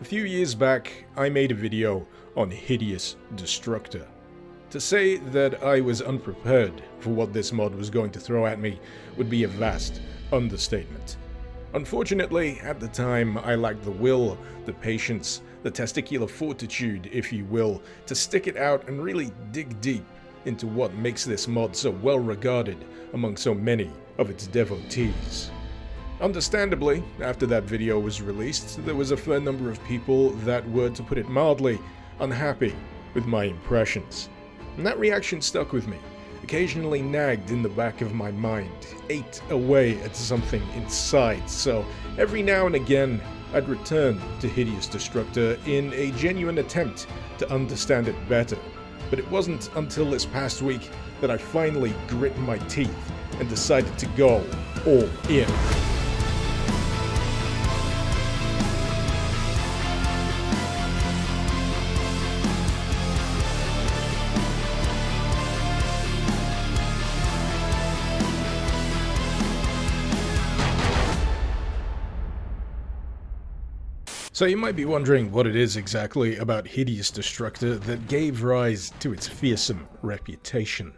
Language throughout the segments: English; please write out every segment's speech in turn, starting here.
A few years back, I made a video on Hideous Destructor. To say that I was unprepared for what this mod was going to throw at me would be a vast understatement. Unfortunately, at the time, I lacked the will, the patience, the testicular fortitude, if you will, to stick it out and really dig deep into what makes this mod so well regarded among so many of its devotees. Understandably, after that video was released, there was a fair number of people that were, to put it mildly, unhappy with my impressions. And that reaction stuck with me, occasionally nagged in the back of my mind, ate away at something inside, so every now and again I'd return to Hideous Destructor in a genuine attempt to understand it better. But it wasn't until this past week that I finally grit my teeth and decided to go all in. So you might be wondering what it is exactly about Hideous Destructor that gave rise to its fearsome reputation.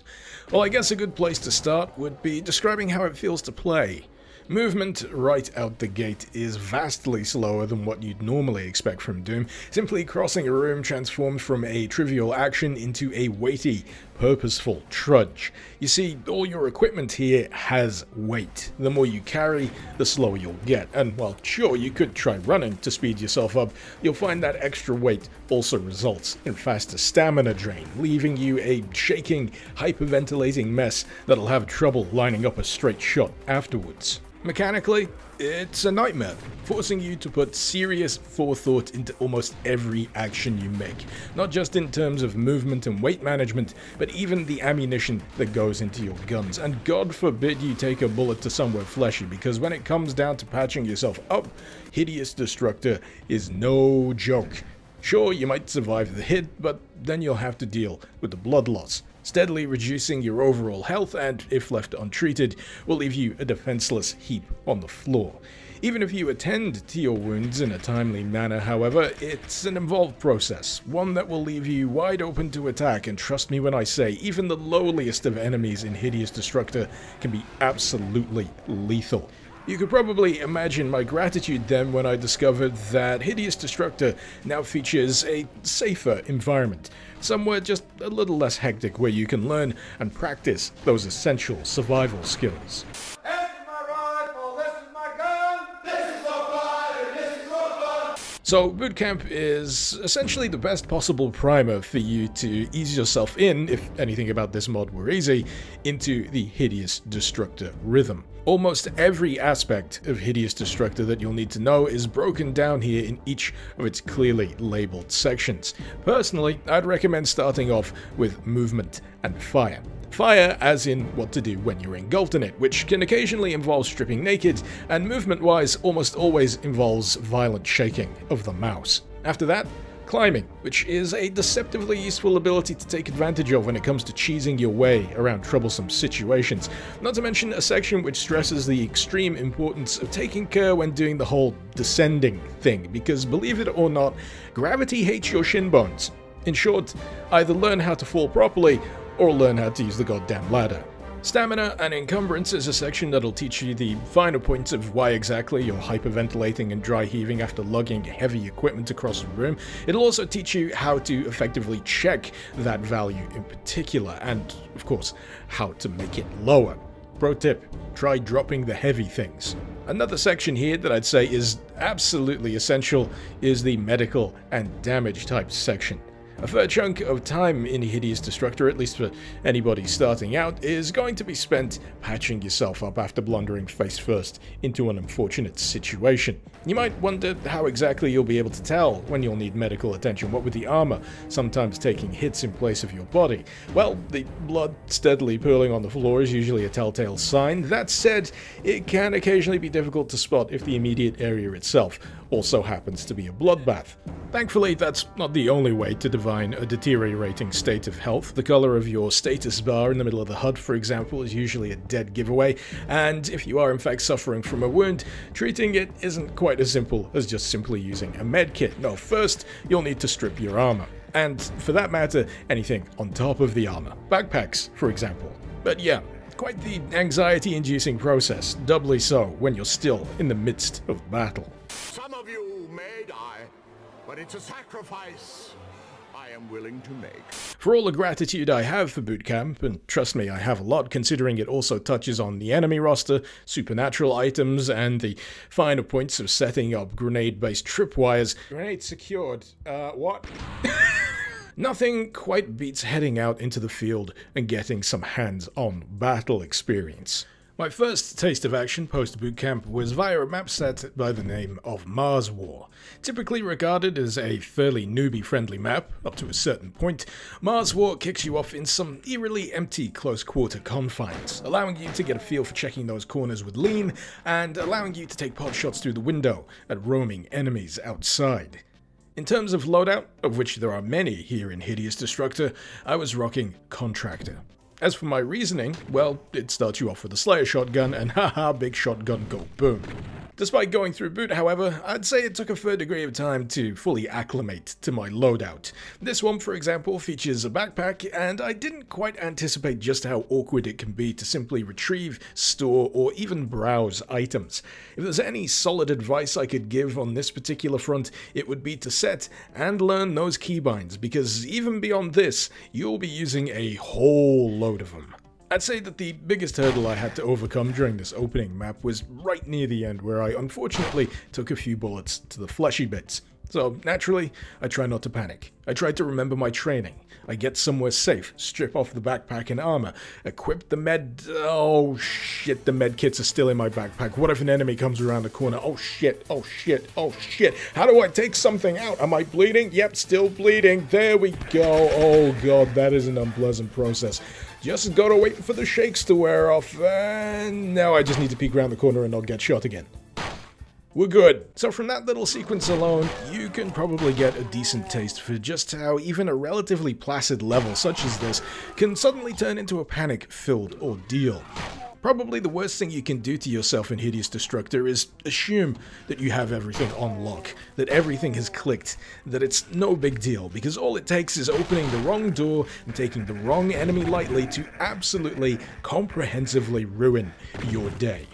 Well, I guess a good place to start would be describing how it feels to play. Movement right out the gate is vastly slower than what you'd normally expect from Doom. Simply crossing a room transforms from a trivial action into a weighty, purposeful trudge. You see, all your equipment here has weight. The more you carry, the slower you'll get. And while sure, you could try running to speed yourself up, you'll find that extra weight also results in faster stamina drain, leaving you a shaking, hyperventilating mess that'll have trouble lining up a straight shot afterwards. Mechanically, it's a nightmare, forcing you to put serious forethought into almost every action you make, not just in terms of movement and weight management, but even the ammunition that goes into your guns. And God forbid you take a bullet to somewhere fleshy, because when it comes down to patching yourself up, Hideous Destructor is no joke. Sure, you might survive the hit, but then you'll have to deal with the blood loss, steadily reducing your overall health and, if left untreated, will leave you a defenseless heap on the floor. Even if you attend to your wounds in a timely manner, however, it's an involved process, one that will leave you wide open to attack, and trust me when I say, even the lowliest of enemies in Hideous Destructor can be absolutely lethal. You could probably imagine my gratitude then when I discovered that Hideous Destructor now features a safer environment, somewhere just a little less hectic where you can learn and practice those essential survival skills. So BOOTCAMP is essentially the best possible primer for you to ease yourself in, if anything about this mod were easy, into the Hideous Destructor rhythm. Almost every aspect of Hideous Destructor that you'll need to know is broken down here in each of its clearly labeled sections. Personally, I'd recommend starting off with movement and fire. Fire as in what to do when you're engulfed in it, which can occasionally involve stripping naked, and movement-wise almost always involves violent shaking of the mouse. After that, climbing, which is a deceptively useful ability to take advantage of when it comes to cheesing your way around troublesome situations. Not to mention a section which stresses the extreme importance of taking care when doing the whole descending thing, because believe it or not, gravity hates your shin bones. In short, either learn how to fall properly, or learn how to use the goddamn ladder. Stamina and encumbrance is a section that'll teach you the finer points of why exactly you're hyperventilating and dry heaving after lugging heavy equipment across the room. It'll also teach you how to effectively check that value in particular, and of course, how to make it lower. Pro tip, try dropping the heavy things. Another section here that I'd say is absolutely essential is the medical and damage types section. A fair chunk of time in Hideous Destructor, at least for anybody starting out, is going to be spent patching yourself up after blundering face first into an unfortunate situation. You might wonder how exactly you'll be able to tell when you'll need medical attention, what with the armor sometimes taking hits in place of your body. Well, the blood steadily pooling on the floor is usually a telltale sign. That said, it can occasionally be difficult to spot if the immediate area itself also happens to be a bloodbath. Thankfully, that's not the only way to divine a deteriorating state of health. The color of your status bar in the middle of the HUD, for example, is usually a dead giveaway, and if you are in fact suffering from a wound, treating it isn't quite as simple as just simply using a medkit. No, first, you'll need to strip your armor. And for that matter, anything on top of the armor. Backpacks, for example. But yeah, quite the anxiety-inducing process, doubly so when you're still in the midst of battle. Some of you may die, but it's a sacrifice I am willing to make. For all the gratitude I have for BOOTCAMP, and trust me, I have a lot considering it also touches on the enemy roster, supernatural items, and the finer points of setting up grenade-based tripwires. Grenade secured. What? Nothing quite beats heading out into the field and getting some hands-on battle experience. My first taste of action post-bootcamp was via a map set by the name of Mars War. Typically regarded as a fairly newbie-friendly map, up to a certain point, Mars War kicks you off in some eerily empty close-quarter confines, allowing you to get a feel for checking those corners with lean, and allowing you to take pot shots through the window at roaming enemies outside. In terms of loadout, of which there are many here in Hideous Destructor, I was rocking Contractor. As for my reasoning, well, it starts you off with a Slayer shotgun, and haha, big shotgun go boom. Despite going through boot, however, I'd say it took a fair degree of time to fully acclimate to my loadout. This one, for example, features a backpack, and I didn't quite anticipate just how awkward it can be to simply retrieve, store, or even browse items. If there's any solid advice I could give on this particular front, it would be to set and learn those keybinds, because even beyond this, you'll be using a whole load of them. I'd say that the biggest hurdle I had to overcome during this opening map was right near the end, where I unfortunately took a few bullets to the fleshy bits. So naturally, I try not to panic. I try to remember my training. I get somewhere safe, strip off the backpack and armor, equip the oh shit, the med kits are still in my backpack. What if an enemy comes around the corner? Oh shit, oh shit, oh shit. How do I take something out? Am I bleeding? Yep, still bleeding. There we go. Oh god, that is an unpleasant process. Just gotta wait for the shakes to wear off, and now I just need to peek around the corner and I'll get shot again. We're good. So from that little sequence alone, you can probably get a decent taste for just how even a relatively placid level such as this can suddenly turn into a panic-filled ordeal. Probably the worst thing you can do to yourself in Hideous Destructor is assume that you have everything on lock, that everything has clicked, that it's no big deal, because all it takes is opening the wrong door and taking the wrong enemy lightly to absolutely comprehensively ruin your day.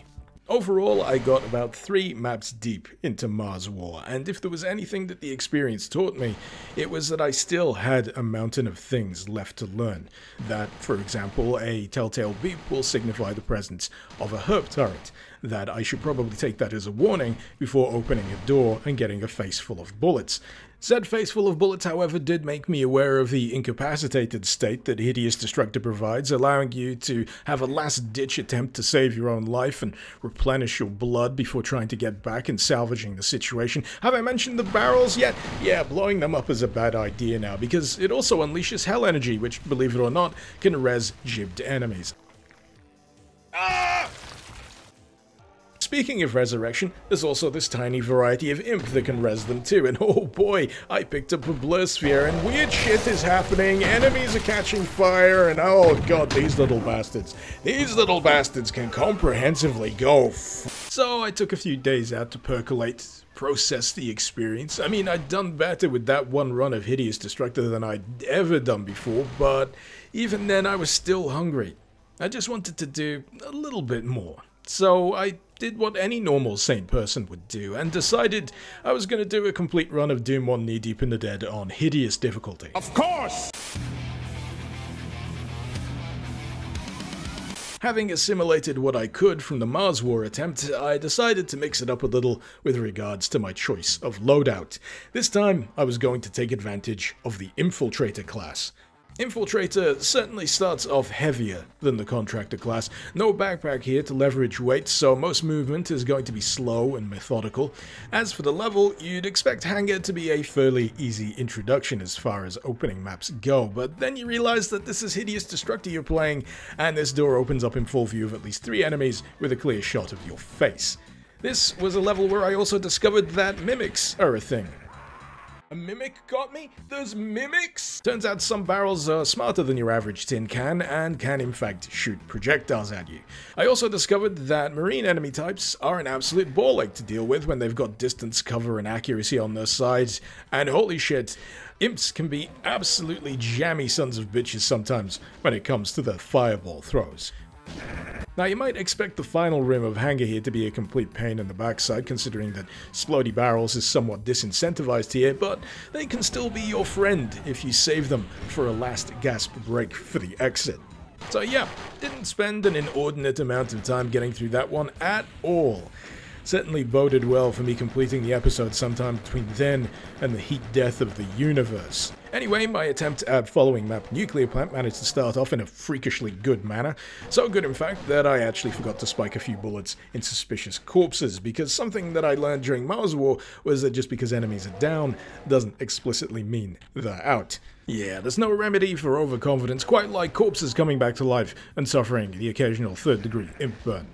Overall, I got about 3 maps deep into Mars War, and if there was anything that the experience taught me, it was that I still had a mountain of things left to learn. That, for example, a telltale beep will signify the presence of a HERP turret, that I should probably take that as a warning before opening a door and getting a face full of bullets. Said face full of bullets, however, did make me aware of the incapacitated state that Hideous Destructor provides, allowing you to have a last-ditch attempt to save your own life and replenish your blood before trying to get back and salvaging the situation. Have I mentioned the barrels yet? Yeah, blowing them up is a bad idea now, because it also unleashes hell energy, which, believe it or not, can res gibbed enemies. Speaking of resurrection, there's also this tiny variety of imp that can res them too, and oh boy, I picked up a blur sphere and weird shit is happening, enemies are catching fire, and oh god, these little bastards can comprehensively go So I took a few days out to percolate, process the experience. I mean, I'd done better with that one run of Hideous Destructor than I'd ever done before, but even then I was still hungry. I just wanted to do a little bit more. So I did what any normal sane person would do, and decided I was going to do a complete run of Doom 1 Knee Deep in the Dead on Hideous difficulty. Of course! Having assimilated what I could from the Mars War attempt, I decided to mix it up a little with regards to my choice of loadout. This time, I was going to take advantage of the Infiltrator class. Infiltrator certainly starts off heavier than the Contractor class. No backpack here to leverage weight, so most movement is going to be slow and methodical. As for the level, you'd expect Hangar to be a fairly easy introduction as far as opening maps go, but then you realize that this is Hideous Destructor you're playing, and this door opens up in full view of at least 3 enemies with a clear shot of your face. This was a level where I also discovered that mimics are a thing. A mimic got me? There's mimics? Turns out some barrels are smarter than your average tin can and can in fact shoot projectiles at you. I also discovered that marine enemy types are an absolute ball ache to deal with when they've got distance, cover and accuracy on their sides, and holy shit, imps can be absolutely jammy sons of bitches sometimes when it comes to their fireball throws. Now you might expect the final rim of Hanger here to be a complete pain in the backside, considering that Splody Barrels is somewhat disincentivized here, but they can still be your friend if you save them for a last gasp break for the exit. So yeah, didn't spend an inordinate amount of time getting through that one at all. Certainly boded well for me completing the episode sometime between then and the heat death of the universe. Anyway, my attempt at following Map Nuclear Plant managed to start off in a freakishly good manner. So good, in fact, that I actually forgot to spike a few bullets in suspicious corpses, because something that I learned during Mars War was that just because enemies are down doesn't explicitly mean they're out. Yeah, there's no remedy for overconfidence, quite like corpses coming back to life and suffering the occasional third-degree imp burn.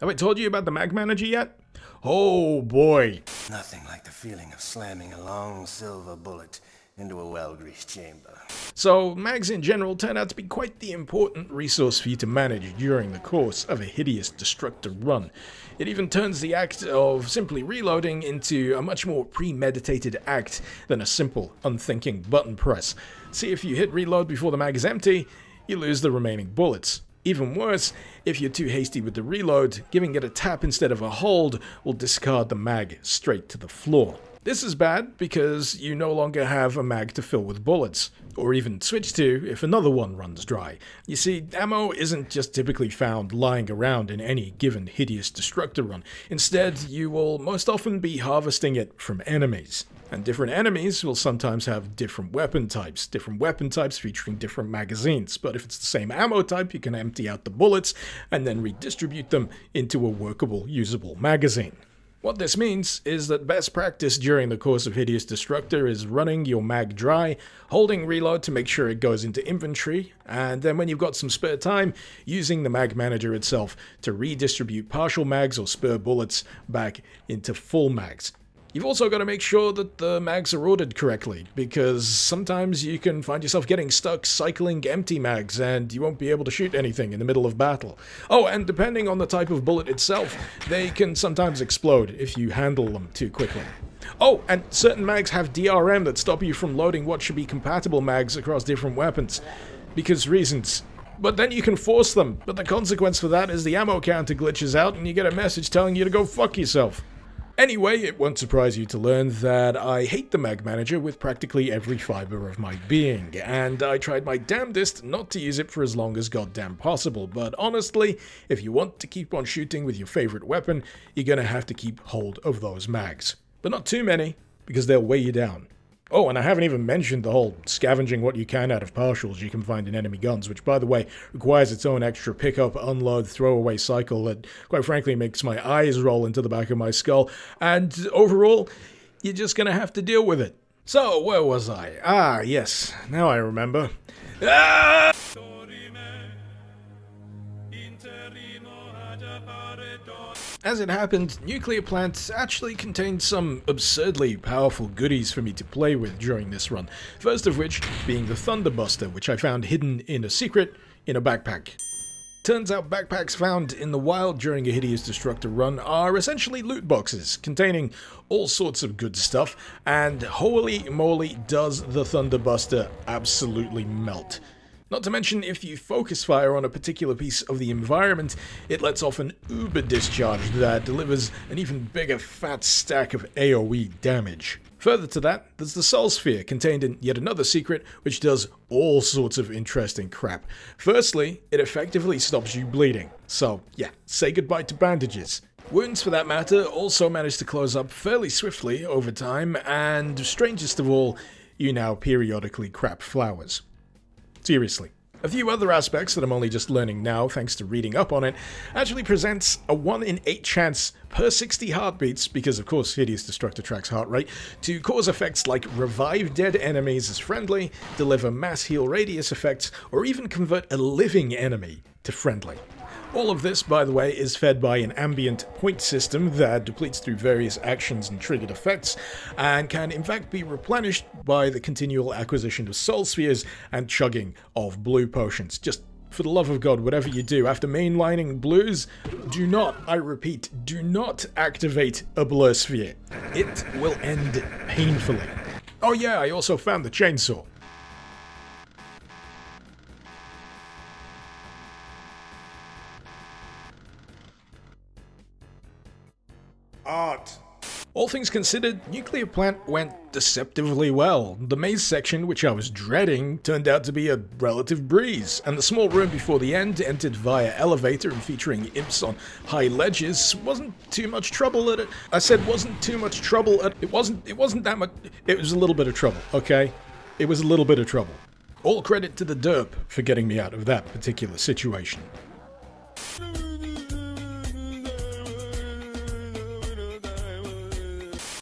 Have I told you about the mag manager yet? Oh boy. Nothing like the feeling of slamming a long silver bullet into a well-greased chamber. So, mags in general turn out to be quite the important resource for you to manage during the course of a Hideous Destructor run. It even turns the act of simply reloading into a much more premeditated act than a simple, unthinking button press. See, if you hit reload before the mag is empty, you lose the remaining bullets. Even worse, if you're too hasty with the reload, giving it a tap instead of a hold will discard the mag straight to the floor. This is bad because you no longer have a mag to fill with bullets, or even switch to if another one runs dry. You see, ammo isn't just typically found lying around in any given Hideous Destructor run. Instead, you will most often be harvesting it from enemies. And different enemies will sometimes have different weapon types featuring different magazines. But if it's the same ammo type, you can empty out the bullets and then redistribute them into a workable, usable magazine. What this means is that best practice during the course of Hideous Destructor is running your mag dry, holding reload to make sure it goes into inventory, and then when you've got some spare time, using the mag manager itself to redistribute partial mags or spare bullets back into full mags. You've also got to make sure that the mags are ordered correctly, because sometimes you can find yourself getting stuck cycling empty mags and you won't be able to shoot anything in the middle of battle. Oh, and depending on the type of bullet itself, they can sometimes explode if you handle them too quickly. Oh, and certain mags have DRM that stop you from loading what should be compatible mags across different weapons, because reasons. But then you can force them, but the consequence for that is the ammo counter glitches out and you get a message telling you to go fuck yourself. Anyway, it won't surprise you to learn that I hate the mag manager with practically every fiber of my being, and I tried my damnedest not to use it for as long as goddamn possible, but honestly, if you want to keep on shooting with your favorite weapon, you're gonna have to keep hold of those mags. But not too many, because they'll weigh you down. Oh, and I haven't even mentioned the whole scavenging what you can out of partials you can find in enemy guns, which, by the way, requires its own extra pick-up, unload, throwaway cycle that, quite frankly, makes my eyes roll into the back of my skull, and overall, you're just gonna have to deal with it. So, where was I? Ah, yes, now I remember. Ah! As it happened, Nuclear Plant actually contained some absurdly powerful goodies for me to play with during this run, first of which being the Thunderbuster, which I found hidden in a secret in a backpack. Turns out backpacks found in the wild during a Hideous Destructor run are essentially loot boxes containing all sorts of good stuff, and holy moly does the Thunderbuster absolutely melt. Not to mention, if you focus fire on a particular piece of the environment, it lets off an uber discharge that delivers an even bigger fat stack of AoE damage. Further to that, there's the Soul Sphere, contained in yet another secret, which does all sorts of interesting crap. Firstly, it effectively stops you bleeding. So, yeah, say goodbye to bandages. Wounds, for that matter, also manage to close up fairly swiftly over time, and strangest of all, you now periodically crap flowers. Seriously. A few other aspects that I'm only just learning now, thanks to reading up on it, actually presents a 1 in 8 chance per 60 heartbeats, because of course Hideous Destructor tracks heart rate, to cause effects like revive dead enemies as friendly, deliver mass heal radius effects, or even convert a living enemy to friendly. All of this, by the way, is fed by an ambient point system that depletes through various actions and triggered effects, and can in fact be replenished by the continual acquisition of soul spheres and chugging of blue potions. Just for the love of God, whatever you do, after mainlining blues, do not, I repeat, do not activate a blur sphere. It will end painfully. Oh yeah, I also found the chainsaw. Art. All things considered, Nuclear Plant went deceptively well. The maze section, which I was dreading, turned out to be a relative breeze, and the small room before the end, entered via elevator and featuring imps on high ledges, wasn't too much trouble at it. I said wasn't too much trouble at it. It wasn't that much. It was a little bit of trouble, okay? It was a little bit of trouble. All credit to the DERP for getting me out of that particular situation.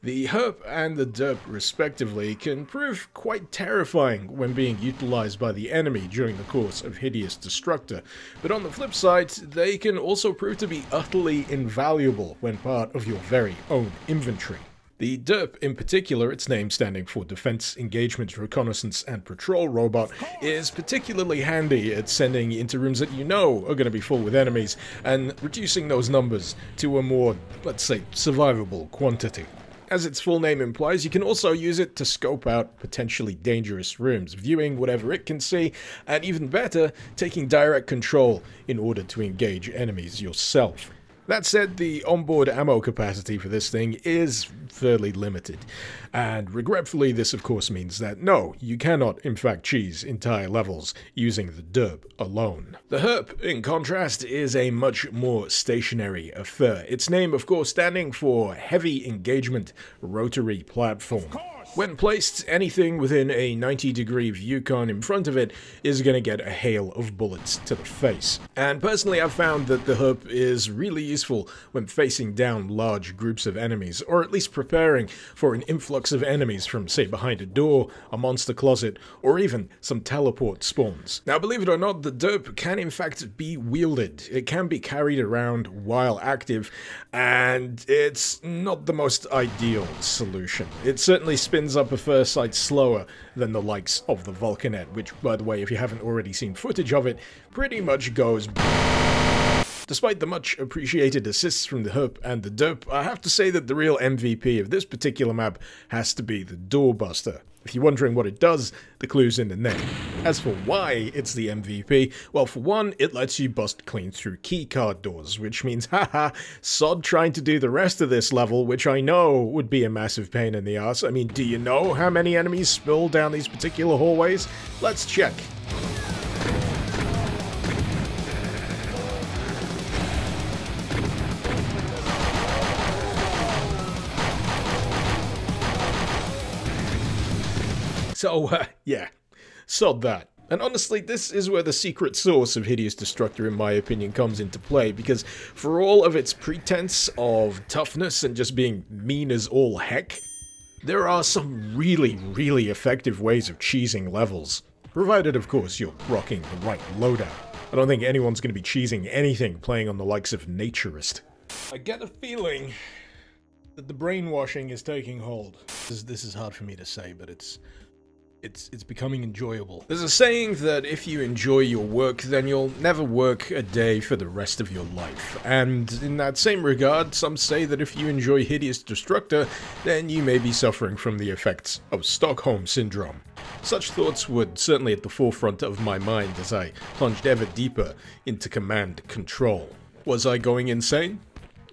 The HERP and the DERP, respectively, can prove quite terrifying when being utilized by the enemy during the course of Hideous Destructor, but on the flip side, they can also prove to be utterly invaluable when part of your very own inventory. The DERP in particular, its name standing for Defense, Engagement, Reconnaissance and Patrol Robot, is particularly handy at sending into rooms that you know are going to be full with enemies and reducing those numbers to a more, let's say, survivable quantity. As its full name implies, you can also use it to scope out potentially dangerous rooms, viewing whatever it can see, and even better, taking direct control in order to engage enemies yourself. That said, the onboard ammo capacity for this thing is fairly limited, and regretfully this of course means that no, you cannot in fact cheese entire levels using the DERP alone. The HERP, in contrast, is a much more stationary affair, its name of course standing for Heavy Engagement Rotary Platform. When placed, anything within a 90-degree viewcon in front of it is going to get a hail of bullets to the face. And personally, I've found that the HERP is really useful when facing down large groups of enemies, or at least preparing for an influx of enemies from, say, behind a door, a monster closet, or even some teleport spawns. Now, believe it or not, the DERP can in fact be wielded. It can be carried around while active, and it's not the most ideal solution. It certainly spins up a first sight slower than the likes of the Vulcanet, which, by the way, if you haven't already seen footage of it, pretty much goes. Despite the much appreciated assists from the HERP and the DERP, I have to say that the real MVP of this particular map has to be the Doorbuster. If you're wondering what it does, the clue's in the name. As for why it's the MVP, well, for one, it lets you bust clean through keycard doors, which means, haha, sod trying to do the rest of this level, which I know would be a massive pain in the ass. I mean, do you know how many enemies spill down these particular hallways? Let's check. So, yeah, sod that. And honestly, this is where the secret sauce of Hideous Destructor, in my opinion, comes into play, because for all of its pretense of toughness and just being mean as all heck, there are some really, really effective ways of cheesing levels. Provided, of course, you're rocking the right loadout. I don't think anyone's going to be cheesing anything playing on the likes of Naturist. I get a feeling that the brainwashing is taking hold. This is hard for me to say, but it's becoming enjoyable. There's a saying that if you enjoy your work, then you'll never work a day for the rest of your life. And in that same regard, some say that if you enjoy Hideous Destructor, then you may be suffering from the effects of Stockholm Syndrome. Such thoughts were certainly at the forefront of my mind as I plunged ever deeper into command control. Was I going insane?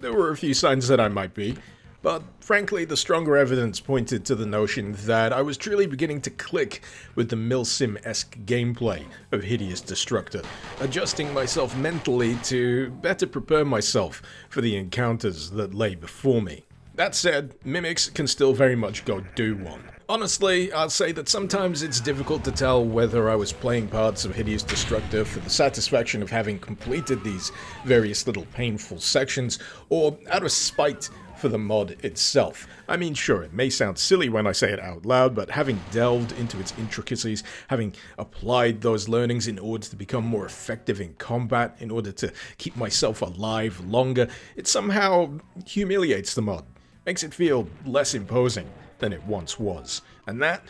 There were a few signs that I might be. But frankly, the stronger evidence pointed to the notion that I was truly beginning to click with the Milsim-esque gameplay of Hideous Destructor, adjusting myself mentally to better prepare myself for the encounters that lay before me. That said, mimics can still very much go do one. Honestly, I'll say that sometimes it's difficult to tell whether I was playing parts of Hideous Destructor for the satisfaction of having completed these various little painful sections, or out of spite for the mod itself. I mean, sure, it may sound silly when I say it out loud, but having delved into its intricacies, having applied those learnings in order to become more effective in combat, in order to keep myself alive longer, it somehow humiliates the mod, makes it feel less imposing than it once was. And that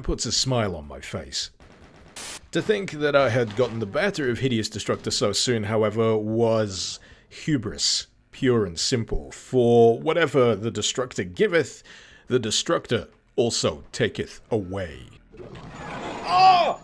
puts a smile on my face. To think that I had gotten the better of Hideous Destructor so soon, however, was hubris. Pure and simple, for whatever the Destructor giveth, the Destructor also taketh away. Oh!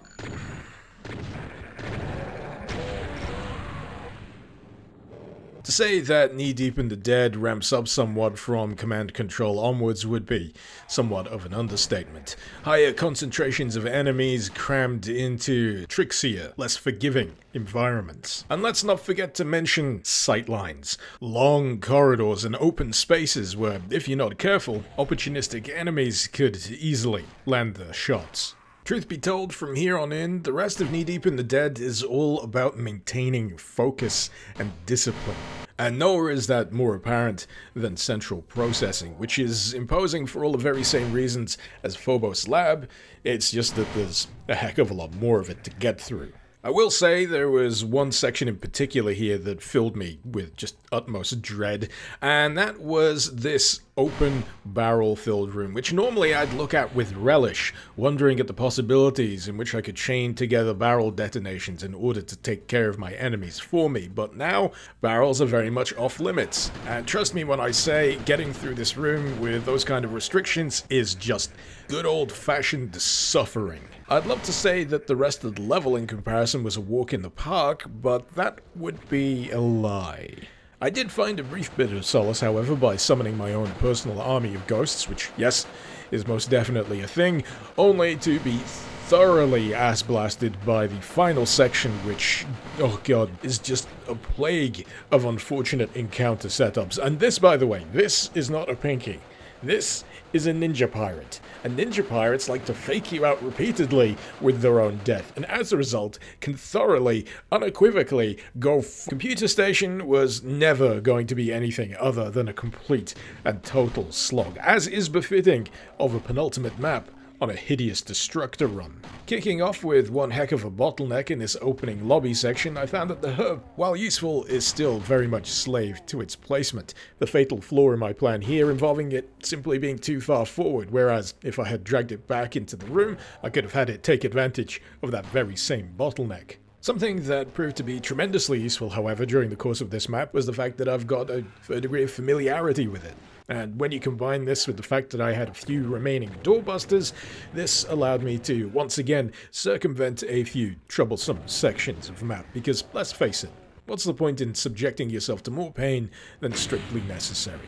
To say that Knee Deep in the Dead ramps up somewhat from Command Control onwards would be somewhat of an understatement. Higher concentrations of enemies crammed into trickier, less forgiving environments. And let's not forget to mention sightlines. Long corridors and open spaces where, if you're not careful, opportunistic enemies could easily land their shots. Truth be told, from here on in, the rest of Knee Deep in the Dead is all about maintaining focus and discipline. And nowhere is that more apparent than central processing, which is imposing for all the very same reasons as Phobos Lab. It's just that there's a heck of a lot more of it to get through. I will say there was one section in particular here that filled me with just utmost dread, and that was this open barrel-filled room, which normally I'd look at with relish, wondering at the possibilities in which I could chain together barrel detonations in order to take care of my enemies for me, but now barrels are very much off-limits, and trust me when I say getting through this room with those kind of restrictions is just good old-fashioned suffering. I'd love to say that the rest of the level in comparison was a walk in the park, but that would be a lie. I did find a brief bit of solace, however, by summoning my own personal army of ghosts, which, yes, is most definitely a thing, only to be thoroughly ass-blasted by the final section, which, oh god, is just a plague of unfortunate encounter setups. And this, by the way, this is not a pinky. This is a ninja pirate, and ninja pirates like to fake you out repeatedly with their own death, and as a result can thoroughly, unequivocally go Computer Station was never going to be anything other than a complete and total slog, as is befitting of a penultimate map on a Hideous Destructor run. Kicking off with one heck of a bottleneck in this opening lobby section, I found that the HERP, while useful, is still very much slave to its placement. The fatal flaw in my plan here involving it simply being too far forward, whereas if I had dragged it back into the room, I could have had it take advantage of that very same bottleneck. Something that proved to be tremendously useful, however, during the course of this map was the fact that I've got a fair degree of familiarity with it. And when you combine this with the fact that I had a few remaining doorbusters, this allowed me to, once again, circumvent a few troublesome sections of the map, because, let's face it, what's the point in subjecting yourself to more pain than strictly necessary?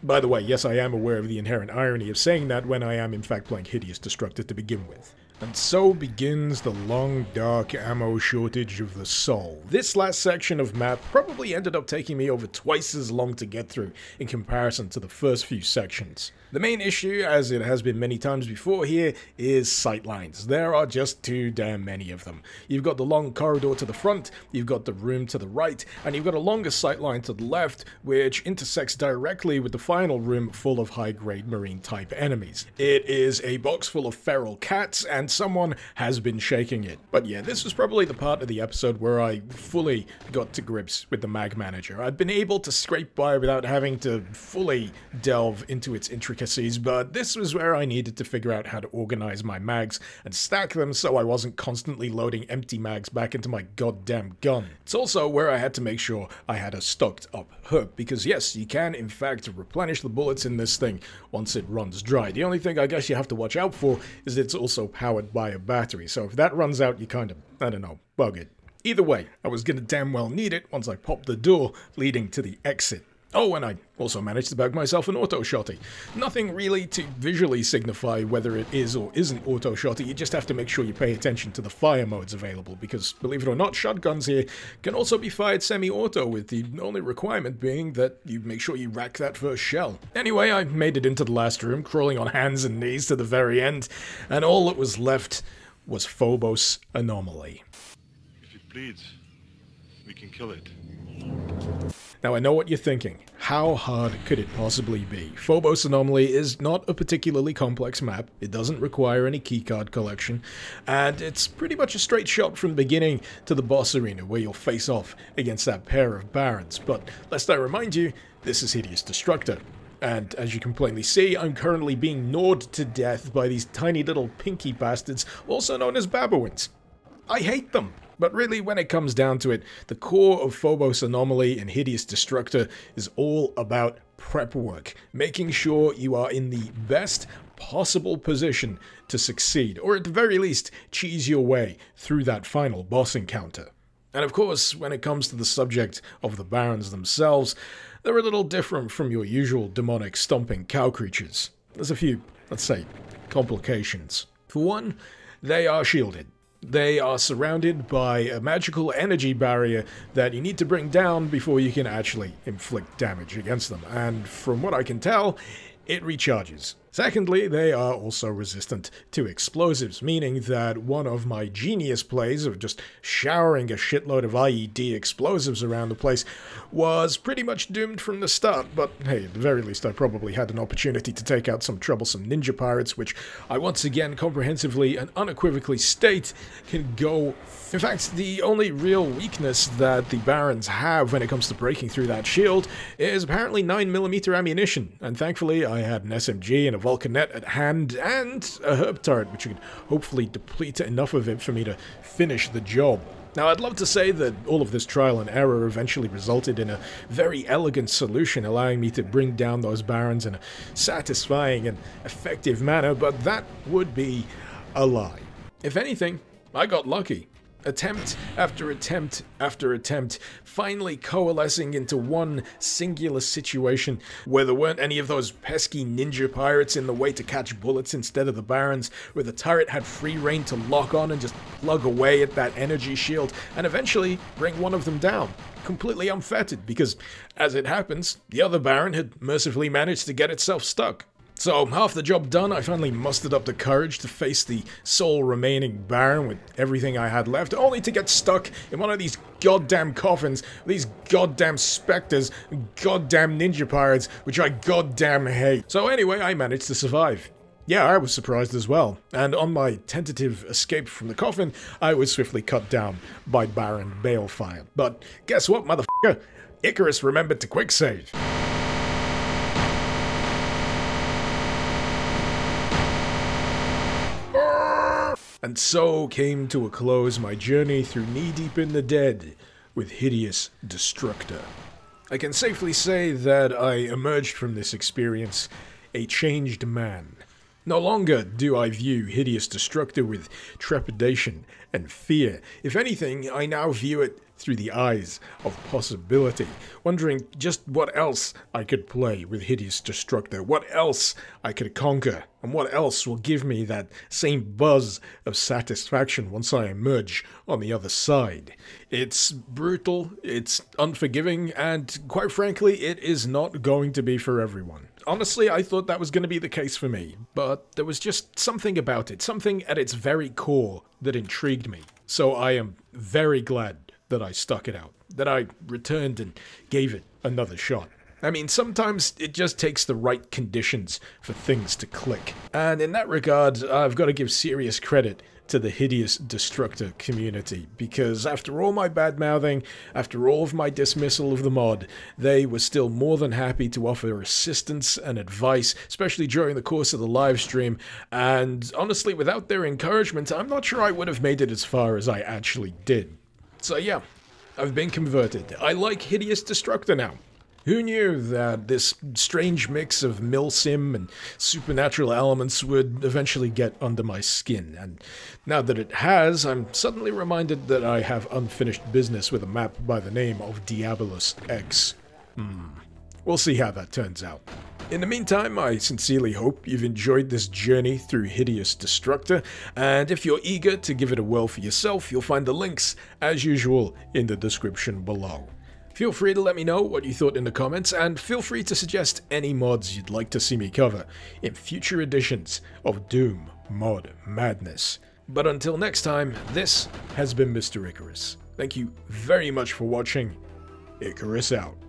By the way, yes, I am aware of the inherent irony of saying that when I am in fact playing Hideous Destructor to begin with. And so begins the long, dark ammo shortage of the soul. This last section of map probably ended up taking me over twice as long to get through in comparison to the first few sections. The main issue, as it has been many times before here, is sightlines. There are just too damn many of them. You've got the long corridor to the front, you've got the room to the right, and you've got a longer sightline to the left, which intersects directly with the final room full of high-grade marine-type enemies. It is a box full of feral cats, and someone has been shaking it. But yeah, this was probably the part of the episode where I fully got to grips with the mag manager. I've been able to scrape by without having to fully delve into its intricacies, but this was where I needed to figure out how to organize my mags and stack them so I wasn't constantly loading empty mags back into my goddamn gun. It's also where I had to make sure I had a stocked up HERP, because yes, you can in fact replenish the bullets in this thing once it runs dry. The only thing I guess you have to watch out for is it's also powered by a battery, so if that runs out, you kind of, I don't know, bug it. Either way, I was gonna damn well need it once I popped the door leading to the exit. Oh, and I also managed to bag myself an auto-shotty. Nothing really to visually signify whether it is or isn't auto-shotty, you just have to make sure you pay attention to the fire modes available, because, believe it or not, shotguns here can also be fired semi-auto, with the only requirement being that you make sure you rack that first shell. Anyway, I made it into the last room, crawling on hands and knees to the very end, and all that was left was Phobos Anomaly. If it bleeds, we can kill it. Now I know what you're thinking. How hard could it possibly be? Phobos Anomaly is not a particularly complex map, it doesn't require any keycard collection, and it's pretty much a straight shot from the beginning to the boss arena where you'll face off against that pair of barons. But lest I remind you, this is Hideous Destructor. And as you can plainly see, I'm currently being gnawed to death by these tiny little pinky bastards, also known as babuins. I hate them! But really, when it comes down to it, the core of Phobos Anomaly and Hideous Destructor is all about prep work, making sure you are in the best possible position to succeed, or at the very least, cheese your way through that final boss encounter. And of course, when it comes to the subject of the barons themselves, they're a little different from your usual demonic stomping cow creatures. There's a few, let's say, complications. For one, they are shielded. They are surrounded by a magical energy barrier that you need to bring down before you can actually inflict damage against them, and from what I can tell, it recharges. Secondly, they are also resistant to explosives, meaning that one of my genius plays of just showering a shitload of IED explosives around the place was pretty much doomed from the start, but hey, at the very least I probably had an opportunity to take out some troublesome ninja pirates, which I once again comprehensively and unequivocally state can go. In fact, the only real weakness that the barons have when it comes to breaking through that shield is apparently 9mm ammunition, and thankfully I had an SMG and a Vulcanet at hand, and a HERP turret, which could hopefully deplete enough of it for me to finish the job. Now, I'd love to say that all of this trial and error eventually resulted in a very elegant solution, allowing me to bring down those barons in a satisfying and effective manner, but that would be a lie. If anything, I got lucky. Attempt after attempt after attempt, finally coalescing into one singular situation where there weren't any of those pesky ninja pirates in the way to catch bullets instead of the barons, where the turret had free reign to lock on and just plug away at that energy shield, and eventually bring one of them down, completely unfettered, because, as it happens, the other baron had mercifully managed to get itself stuck. So, half the job done, I finally mustered up the courage to face the sole remaining baron with everything I had left, only to get stuck in one of these goddamn coffins, these goddamn specters, goddamn ninja pirates, which I goddamn hate. So anyway, I managed to survive. Yeah, I was surprised as well, and on my tentative escape from the coffin, I was swiftly cut down by Baron Balefire. But guess what, motherfucker? Icarus remembered to quick save. And so came to a close my journey through Knee-Deep in the Dead with Hideous Destructor. I can safely say that I emerged from this experience a changed man. No longer do I view Hideous Destructor with trepidation and fear. If anything, I now view it through the eyes of possibility, wondering just what else I could play with Hideous Destructor, what else I could conquer, and what else will give me that same buzz of satisfaction once I emerge on the other side. It's brutal, it's unforgiving, and quite frankly, it is not going to be for everyone. Honestly, I thought that was going to be the case for me, but there was just something about it, something at its very core that intrigued me. So I am very glad that I stuck it out, that I returned and gave it another shot. I mean, sometimes it just takes the right conditions for things to click. And in that regard, I've got to give serious credit to the Hideous Destructor community, because after all my bad-mouthing, after all of my dismissal of the mod, they were still more than happy to offer assistance and advice, especially during the course of the live stream, and honestly, without their encouragement, I'm not sure I would have made it as far as I actually did. So yeah, I've been converted. I like Hideous Destructor now. Who knew that this strange mix of milsim and supernatural elements would eventually get under my skin? And now that it has, I'm suddenly reminded that I have unfinished business with a map by the name of Diabolus X. We'll see how that turns out. In the meantime, I sincerely hope you've enjoyed this journey through Hideous Destructor, and if you're eager to give it a whirl for yourself, you'll find the links, as usual, in the description below. Feel free to let me know what you thought in the comments, and feel free to suggest any mods you'd like to see me cover in future editions of Doom Mod Madness. But until next time, this has been Mr. Icarus. Thank you very much for watching. Icarus out.